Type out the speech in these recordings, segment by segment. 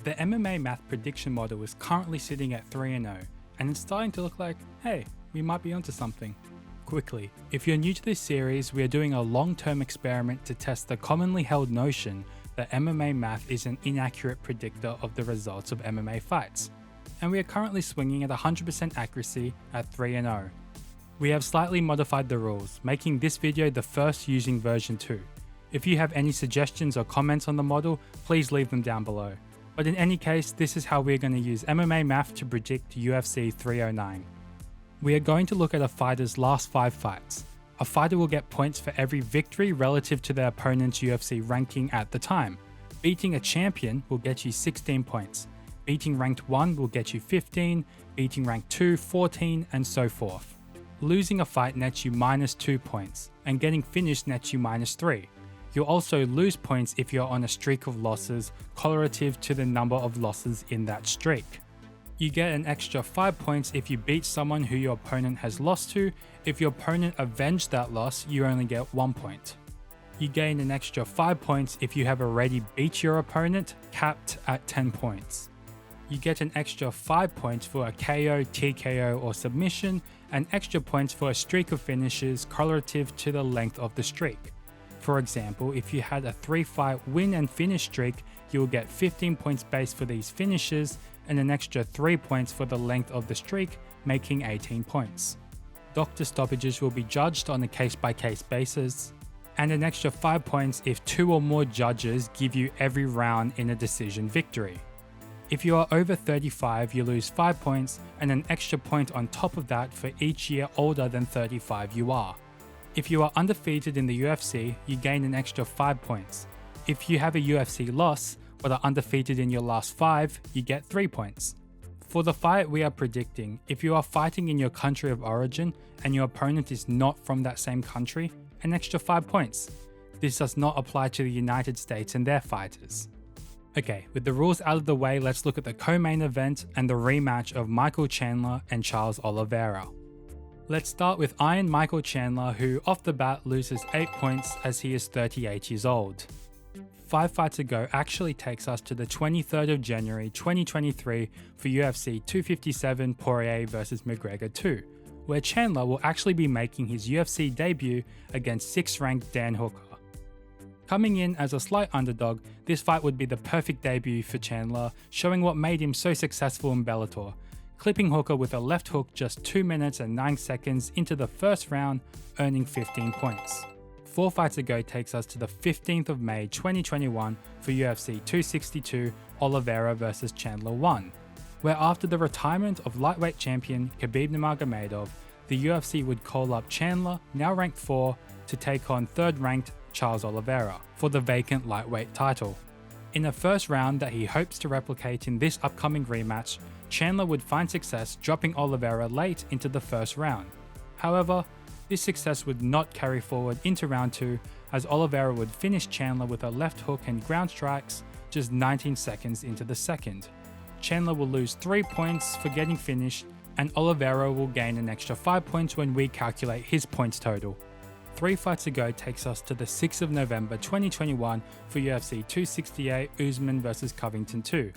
The MMA math prediction model is currently sitting at 3-0, and it's starting to look like, hey, we might be onto something. Quickly, if you're new to this series, we are doing a long-term experiment to test the commonly held notion that MMA math is an inaccurate predictor of the results of MMA fights, and we are currently swinging at 100% accuracy at 3-0. We have slightly modified the rules, making this video the first using version 2. If you have any suggestions or comments on the model, please leave them down below. But in any case, this is how we're going to use MMA math to predict UFC 309. We are going to look at a fighter's last 5 fights. A fighter will get points for every victory relative to their opponent's UFC ranking at the time. Beating a champion will get you 16 points. Beating ranked 1 will get you 15, beating ranked 2, 14, and so forth. Losing a fight nets you -2 points, and getting finished nets you -3. You'll also lose points if you're on a streak of losses correlative to the number of losses in that streak. You get an extra 5 points if you beat someone who your opponent has lost to. If your opponent avenged that loss, you only get 1 point. You gain an extra 5 points if you have already beat your opponent, capped at 10 points. You get an extra 5 points for a KO, TKO, or submission, and extra points for a streak of finishes correlative to the length of the streak. For example, if you had a 3-fight win and finish streak, you will get 15 points base for these finishes and an extra 3 points for the length of the streak, making 18 points. Doctor stoppages will be judged on a case-by-case basis, and an extra 5 points if 2 or more judges give you every round in a decision victory. If you are over 35, you lose 5 points and an extra point on top of that for each year older than 35 you are. If you are undefeated in the UFC, you gain an extra 5 points. If you have a UFC loss, but are undefeated in your last 5, you get 3 points. For the fight we are predicting, if you are fighting in your country of origin and your opponent is not from that same country, an extra 5 points. This does not apply to the United States and their fighters. Okay, with the rules out of the way, let's look at the co-main event and the rematch of Michael Chandler and Charles Olivera. Let's start with Iron Michael Chandler, who off the bat loses 8 points as he is 38 years old. 5 fights ago actually takes us to the 23rd of January 2023 for UFC 257 Poirier vs McGregor 2, where Chandler will actually be making his UFC debut against 6th-ranked Dan Hooker. Coming in as a slight underdog, this fight would be the perfect debut for Chandler, showing what made him so successful in Bellator, clipping Hooker with a left hook just 2 minutes and 9 seconds into the first round, earning 15 points. 4 fights ago takes us to the 15th of May 2021 for UFC 262 Oliveira vs Chandler 1, where after the retirement of lightweight champion Khabib Nurmagomedov, the UFC would call up Chandler, now ranked 4, to take on 3rd-ranked Charles Olivera for the vacant lightweight title. In a first round that he hopes to replicate in this upcoming rematch, Chandler would find success dropping Oliveira late into the first round. However, this success would not carry forward into round 2, as Oliveira would finish Chandler with a left hook and ground strikes just 19 seconds into the second. Chandler will lose 3 points for getting finished, and Oliveira will gain an extra 5 points when we calculate his points total. 3 fights ago takes us to the 6th of November 2021 for UFC 268 Usman vs Covington 2,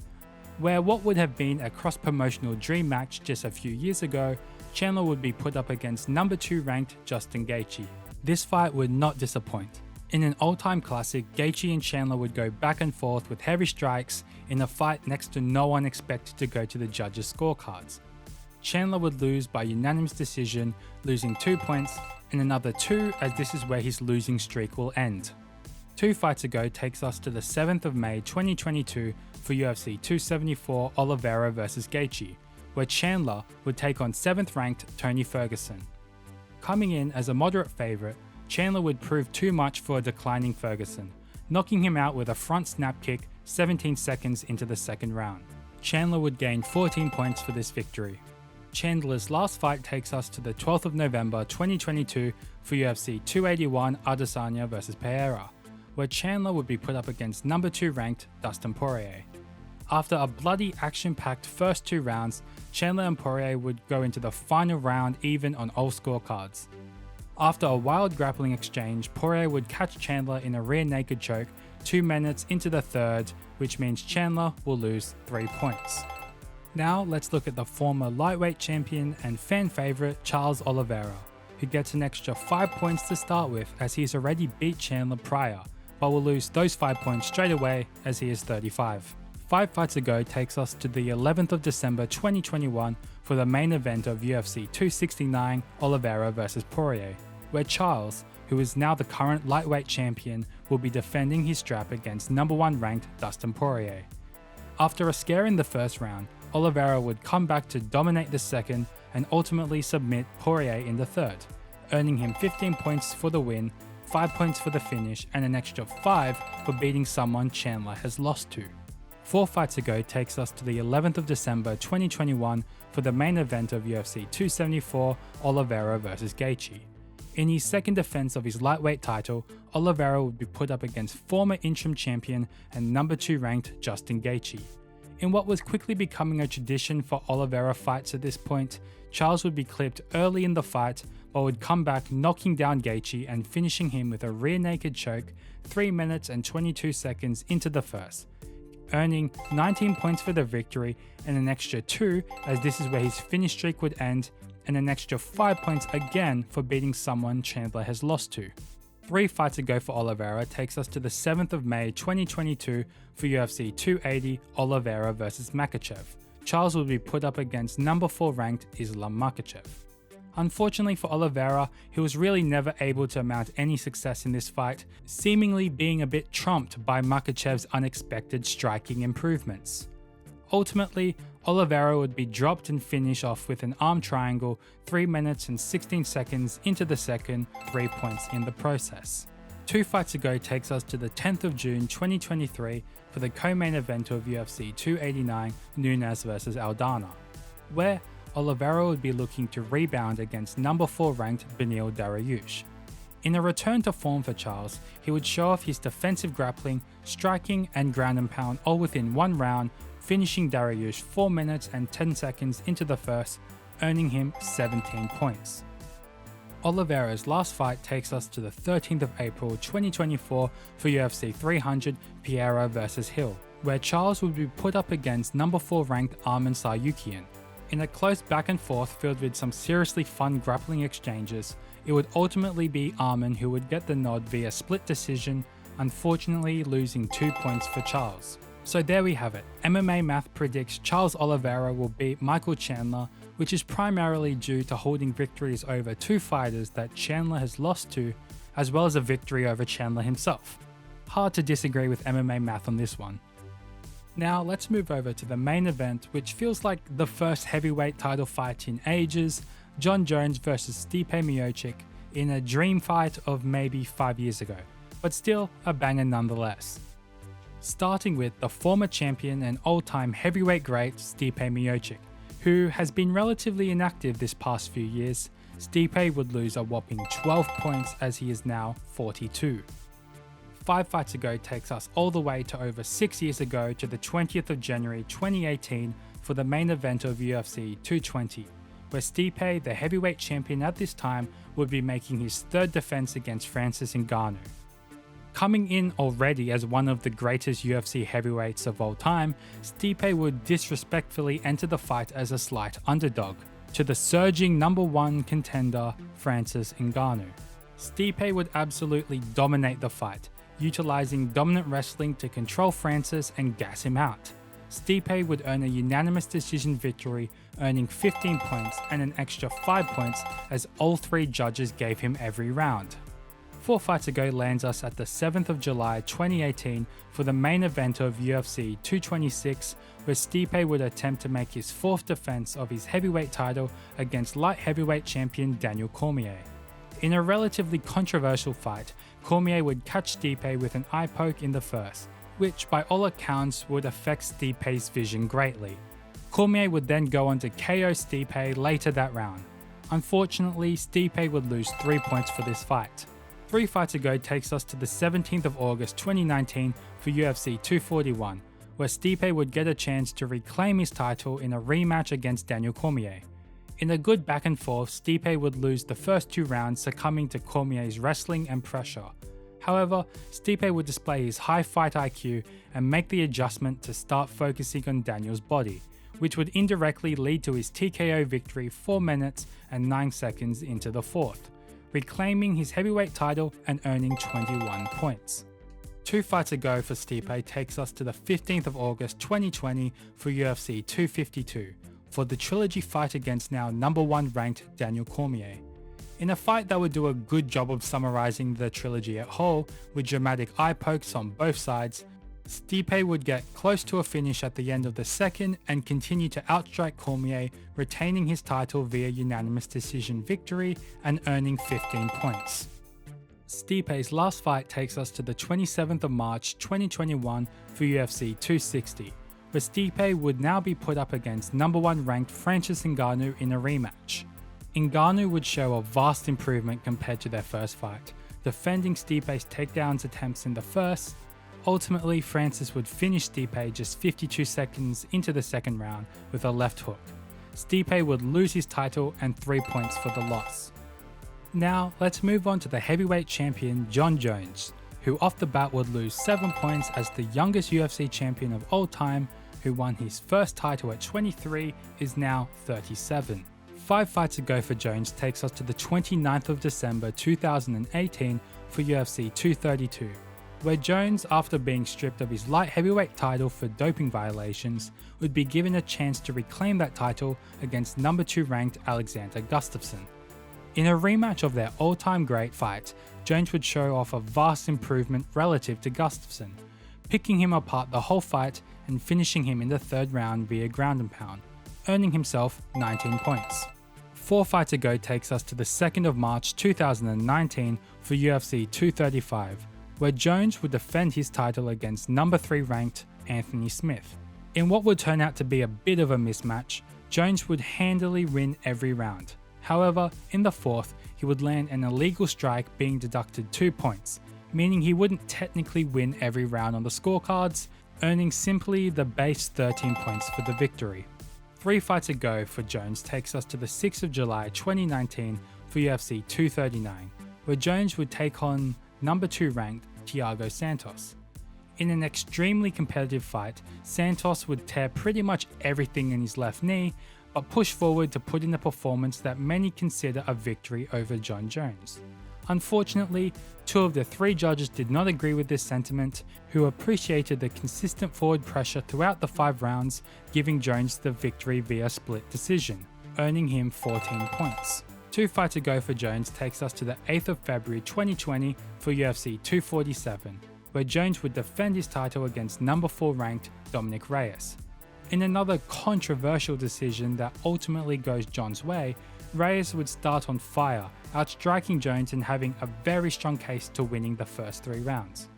where what would have been a cross-promotional dream match just a few years ago, Chandler would be put up against number 2 ranked Justin Gaethje. This fight would not disappoint. In an all-time classic, Gaethje and Chandler would go back and forth with heavy strikes in a fight next to no one expected to go to the judges' scorecards. Chandler would lose by unanimous decision, losing 2 points, and another 2 as this is where his losing streak will end. 2 fights ago takes us to the 7th of May 2022 for UFC 274 Oliveira vs Gaethje, where Chandler would take on 7th-ranked Tony Ferguson. Coming in as a moderate favourite, Chandler would prove too much for a declining Ferguson, knocking him out with a front snap kick 17 seconds into the second round. Chandler would gain 14 points for this victory. Chandler's last fight takes us to the 12th of November 2022 for UFC 281 Adesanya vs Pereira, where Chandler would be put up against number 2 ranked Dustin Poirier. After a bloody action-packed first 2 rounds, Chandler and Poirier would go into the final round even on all scorecards. After a wild grappling exchange, Poirier would catch Chandler in a rear naked choke 2 minutes into the third, which means Chandler will lose 3 points. Now let's look at the former lightweight champion and fan favourite Charles Olivera, who gets an extra 5 points to start with as he's already beat Chandler prior, but will lose those 5 points straight away as he is 35. 5 fights ago takes us to the 11th of December 2021 for the main event of UFC 269 Oliveira vs Poirier, where Charles, who is now the current lightweight champion, will be defending his strap against number 1 ranked Dustin Poirier. After a scare in the first round, Oliveira would come back to dominate the second and ultimately submit Poirier in the third, earning him 15 points for the win, 5 points for the finish, and an extra 5 for beating someone Chandler has lost to. 4 fights ago takes us to the 11th of December 2021 for the main event of UFC 274 Oliveira vs Gaethje. In his second defense of his lightweight title, Oliveira would be put up against former interim champion and number 2 ranked Justin Gaethje. In what was quickly becoming a tradition for Oliveira fights at this point, Charles would be clipped early in the fight but would come back knocking down Gaethje and finishing him with a rear naked choke 3 minutes and 22 seconds into the first, earning 19 points for the victory and an extra 2 as this is where his finish streak would end, and an extra 5 points again for beating someone Chandler has lost to. 3 fights ago for Oliveira takes us to the 7th of May 2022 for UFC 280 Oliveira vs Makhachev. Charles will be put up against number 4 ranked Islam Makhachev. Unfortunately for Oliveira, he was really never able to mount any success in this fight, seemingly being a bit trumped by Makhachev's unexpected striking improvements. Ultimately, Oliveira would be dropped and finish off with an arm triangle 3 minutes and 16 seconds into the second, 3 points in the process. 2 fights ago takes us to the 10th of June 2023 for the co-main event of UFC 289 Nunes vs Aldana, where Oliveira would be looking to rebound against number 4 ranked Beneil Dariush. In a return to form for Charles, he would show off his defensive grappling, striking and ground and pound all within 1 round, finishing Dariush 4 minutes and 10 seconds into the first, earning him 17 points. Oliveira's last fight takes us to the 13th of April 2024 for UFC 300 Pereira vs Hill, where Charles would be put up against number 4 ranked Arman Tsarukyan. In a close back and forth filled with some seriously fun grappling exchanges, it would ultimately be Arman who would get the nod via split decision, unfortunately losing 2 points for Charles. So there we have it. MMA Math predicts Charles Olivera will beat Michael Chandler, which is primarily due to holding victories over 2 fighters that Chandler has lost to, as well as a victory over Chandler himself. Hard to disagree with MMA Math on this one. Now let's move over to the main event, which feels like the first heavyweight title fight in ages, Jon Jones vs Stipe Miocic, in a dream fight of maybe 5 years ago, but still a banger nonetheless. Starting with the former champion and all-time heavyweight great Stipe Miocic, who has been relatively inactive this past few years. Stipe would lose a whopping 12 points as he is now 42. 5 fights ago takes us all the way to over 6 years ago to the 20th of January 2018 for the main event of UFC 220, where Stipe, the heavyweight champion at this time, would be making his 3rd defense against Francis Ngannou. Coming in already as one of the greatest UFC heavyweights of all time, Stipe would disrespectfully enter the fight as a slight underdog to the surging number 1 contender Francis Ngannou. Stipe would absolutely dominate the fight, utilizing dominant wrestling to control Francis and gas him out. Stipe would earn a unanimous decision victory, earning 15 points and an extra 5 points as all 3 judges gave him every round. 4 fights ago lands us at the 7th of July 2018 for the main event of UFC 226, where Stipe would attempt to make his 4th defense of his heavyweight title against light heavyweight champion Daniel Cormier. In a relatively controversial fight, Cormier would catch Stipe with an eye poke in the first, which by all accounts would affect Stipe's vision greatly. Cormier would then go on to KO Stipe later that round. Unfortunately, Stipe would lose 3 points for this fight. 3 fights ago takes us to the 17th of August 2019 for UFC 241, where Stipe would get a chance to reclaim his title in a rematch against Daniel Cormier. In a good back and forth, Stipe would lose the first 2 rounds, succumbing to Cormier's wrestling and pressure. However, Stipe would display his high fight IQ and make the adjustment to start focusing on Daniel's body, which would indirectly lead to his TKO victory 4 minutes and 9 seconds into the fourth, reclaiming his heavyweight title and earning 21 points. 2 fights ago for Stipe takes us to the 15th of August 2020 for UFC 252 for the trilogy fight against now number 1 ranked Daniel Cormier. In a fight that would do a good job of summarizing the trilogy at whole, with dramatic eye pokes on both sides, Stipe would get close to a finish at the end of the second and continue to outstrike Cormier, retaining his title via unanimous decision victory and earning 15 points. Stipe's last fight takes us to the 27th of March 2021 for UFC 260, where Stipe would now be put up against number 1 ranked Francis Ngannou in a rematch. Ngannou would show a vast improvement compared to their first fight, defending Stipe's takedowns attempts in the first. Ultimately, Francis would finish Stipe just 52 seconds into the second round with a left hook. Stipe would lose his title and 3 points for the loss. Now, let's move on to the heavyweight champion Jon Jones, who off the bat would lose 7 points as the youngest UFC champion of all time, who won his first title at 23, is now 37. 5 fights ago for Jones takes us to the 29th of December 2018 for UFC 232, where Jones, after being stripped of his light heavyweight title for doping violations, would be given a chance to reclaim that title against number 2 ranked Alexander Gustafsson. In a rematch of their all-time great fight, Jones would show off a vast improvement relative to Gustafsson, picking him apart the whole fight and finishing him in the third round via ground and pound, earning himself 19 points. 4 fights ago takes us to the 2nd of March 2019 for UFC 235, where Jones would defend his title against number 3 ranked Anthony Smith. In what would turn out to be a bit of a mismatch, Jones would handily win every round. However, in the fourth, he would land an illegal strike being deducted 2 points, meaning he wouldn't technically win every round on the scorecards, earning simply the base 13 points for the victory. 3 fights ago for Jones takes us to the 6th of July 2019 for UFC 239, where Jones would take on number 2 ranked Thiago Santos. In an extremely competitive fight, Santos would tear pretty much everything in his left knee, but push forward to put in a performance that many consider a victory over Jon Jones. Unfortunately, 2 of the 3 judges did not agree with this sentiment, who appreciated the consistent forward pressure throughout the 5 rounds, giving Jones the victory via split decision, earning him 14 points. 2 fights ago for Jones takes us to the 8th of February 2020 for UFC 247, where Jones would defend his title against number 4 ranked Dominic Reyes. In another controversial decision that ultimately goes Jon's way, Reyes would start on fire, outstriking Jones and having a very strong case to winning the first 3 rounds.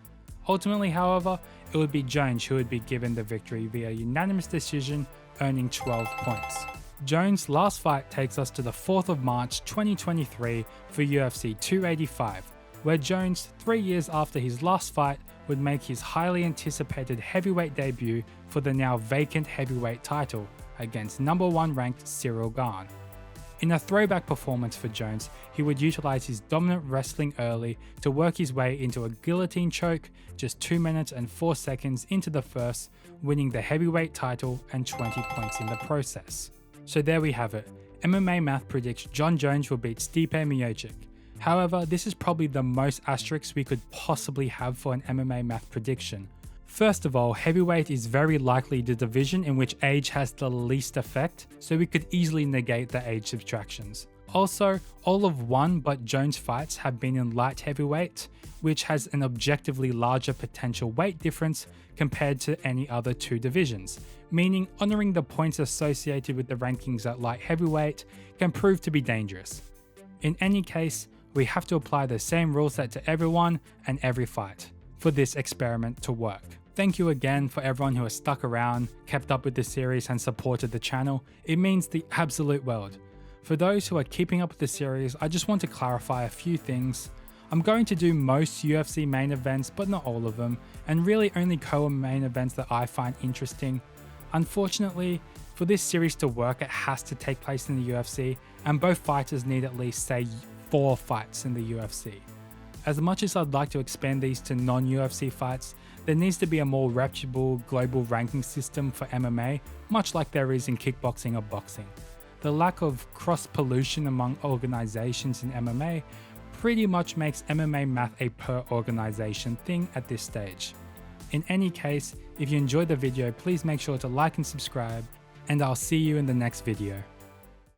Ultimately, however, it would be Jones who would be given the victory via unanimous decision, earning 12 points. Jones' last fight takes us to the 4th of March 2023 for UFC 285, where Jones, 3 years after his last fight, would make his highly anticipated heavyweight debut for the now vacant heavyweight title against number 1 ranked Cyril Gane. In a throwback performance for Jones, he would utilize his dominant wrestling early to work his way into a guillotine choke just 2 minutes and 4 seconds into the first, winning the heavyweight title and 20 points in the process. So there we have it. MMA Math predicts Jon Jones will beat Stipe Miocic. However, this is probably the most asterisks we could possibly have for an MMA Math prediction. First of all, heavyweight is very likely the division in which age has the least effect, so we could easily negate the age subtractions. Also, all of one but Jones fights have been in light heavyweight, which has an objectively larger potential weight difference compared to any other 2 divisions, meaning honouring the points associated with the rankings at light heavyweight can prove to be dangerous. In any case, we have to apply the same rule set to everyone and every fight for this experiment to work. Thank you again for everyone who has stuck around, kept up with the series and supported the channel. It means the absolute world. For those who are keeping up with the series, I just want to clarify a few things. I'm going to do most UFC main events, but not all of them, and really only co-main events that I find interesting. Unfortunately, for this series to work, it has to take place in the UFC, and both fighters need at least, say, 4 fights in the UFC. As much as I'd like to expand these to non-UFC fights, there needs to be a more reputable global ranking system for MMA, much like there is in kickboxing or boxing. The lack of cross-pollution among organizations in MMA pretty much makes MMA math a per organization thing at this stage. In any case, if you enjoyed the video, please make sure to like and subscribe, and I'll see you in the next video.